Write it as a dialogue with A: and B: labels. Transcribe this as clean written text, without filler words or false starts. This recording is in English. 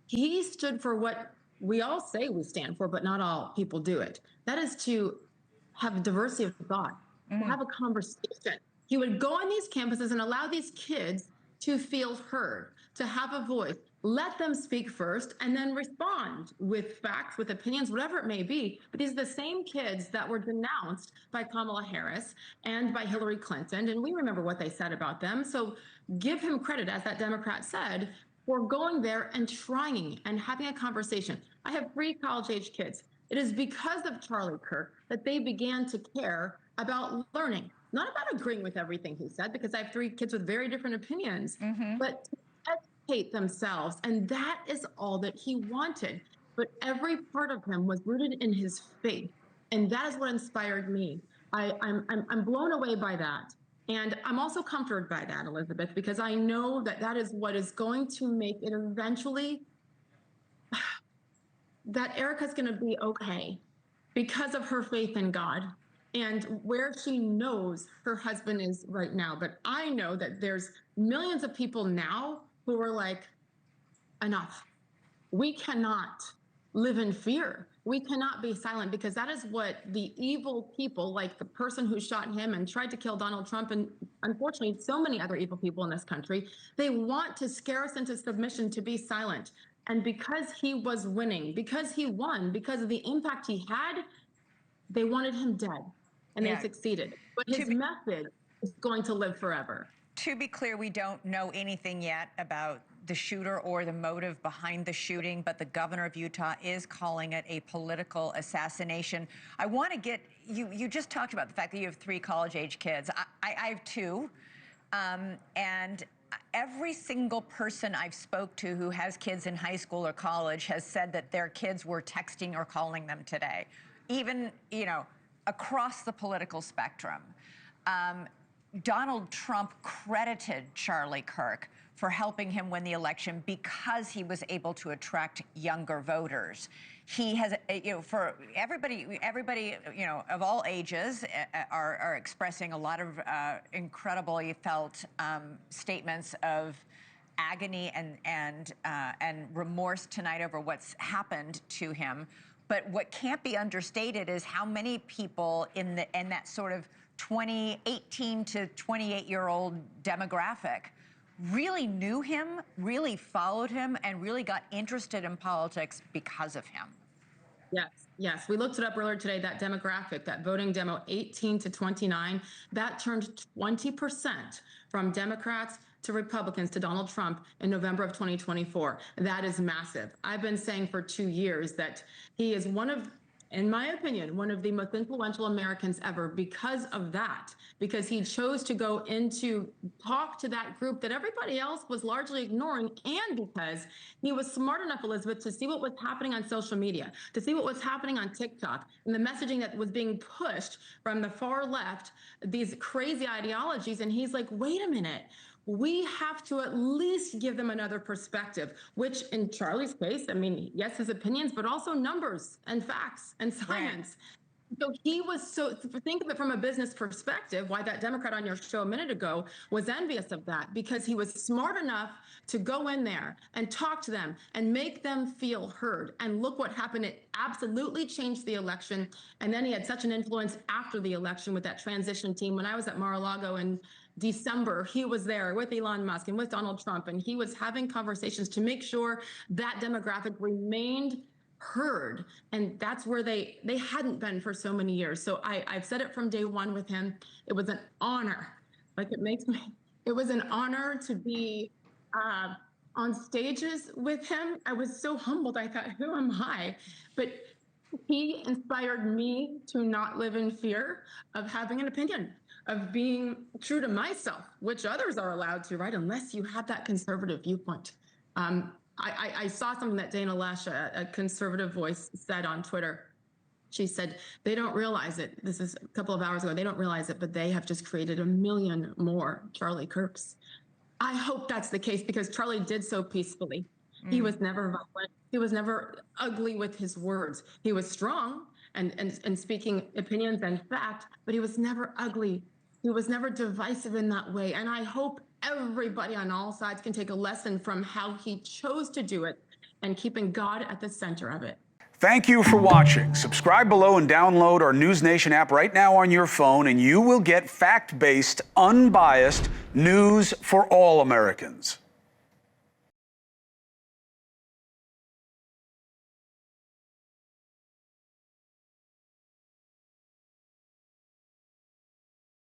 A: he stood for what we all say we stand for, but not all people do it. That is to have diversity of thought, to have a conversation. He would go on these campuses and allow these kids to feel heard, to have a voice, let them speak first, and then respond with facts, with opinions, whatever it may be. But these are the same kids that were denounced by Kamala Harris and by Hillary Clinton, and we remember what they said about them. So give him credit, as that Democrat said, for going there and trying and having a conversation. I have 3 college-age kids. It is because of Charlie Kirk that they began to care about learning, not about agreeing with everything he said, because I have 3 kids with very different opinions, but to educate themselves. And that is all that he wanted. But every part of him was rooted in his faith. And that is what inspired me. I'm blown away by that. And I'm also comforted by that, Elizabeth, because I know that that is what is going to make it eventually, that Erica's going to be okay because of her faith in God and where she knows her husband is right now. But I know that there's millions of people now who are like, enough. We cannot live in fear. We cannot be silent, because that is what the evil people, like the person who shot him and tried to kill Donald Trump, and unfortunately so many other evil people in this country, they want to scare us into submission, to be silent. And because he was winning, because he won, because of the impact he had, they wanted him dead, and they succeeded. But his message is going to live forever.
B: To be clear, we don't know anything yet about the shooter or the motive behind the shooting, but the governor of Utah is calling it a political assassination. I want to get, you just talked about the fact that you have 3 college-age kids. I have 2, and every single person I've spoke to who has kids in high school or college has said that their kids were texting or calling them today, even, you know, across the political spectrum. Donald Trump credited Charlie Kirk for helping him win the election because he was able to attract younger voters. He has, you know, for everybody, you know, of all ages are expressing a lot of incredibly felt statements of agony and remorse tonight over what's happened to him. But what can't be understated is how many people in that sort of 18 to 28-year-old demographic really knew him, really followed him, and really got interested in politics because of him.
A: Yes, yes. We looked it up earlier today, that demographic, that voting demo, 18 to 29, that turned 20% from Democrats to Republicans to Donald Trump in November of 2024. That is massive. I've been saying for 2 years that he is one of, in my opinion, one of the most influential Americans ever because of that, because he chose to go into talk to that group that everybody else was largely ignoring, and because he was smart enough, Elizabeth, to see what was happening on social media, to see what was happening on TikTok, and the messaging that was being pushed from the far left, these crazy ideologies. And he's like, wait a minute. We have to at least give them another perspective, which in Charlie's case, I mean, yes, his opinions, but also numbers and facts and science. Right. So he was think of it from a business perspective, why that Democrat on your show a minute ago was envious of that, because he was smart enough to go in there and talk to them and make them feel heard. And look what happened. It absolutely changed the election. And then he had such an influence after the election with that transition team. When I was at Mar-a-Lago in December, he was there with Elon Musk and with Donald Trump, and he was having conversations to make sure that demographic remained heard. And that's where they hadn't been for so many years. So I've said it from day one with him. It was an honor. Like, it was an honor to be on stages with him. I was so humbled. I thought, who am I? But he inspired me to not live in fear of having an opinion, of being true to myself, which others are allowed to, right? Unless you have that conservative viewpoint. I saw something that Dana Loesch, a conservative voice, said on Twitter. She said, they don't realize it. This is a couple of hours ago. They don't realize it, but they have just created 1 million more Charlie Kirks. I hope that's the case, because Charlie did so peacefully. He was never violent. He was never ugly with his words. He was strong and speaking opinions and fact, but he was never ugly. He was never divisive in that way. And I hope everybody on all sides can take a lesson from how he chose to do it and keeping God at the center of it.
C: Thank you for watching. Subscribe below and download our NewsNation app right now on your phone, and you will get fact-based, unbiased news for all Americans.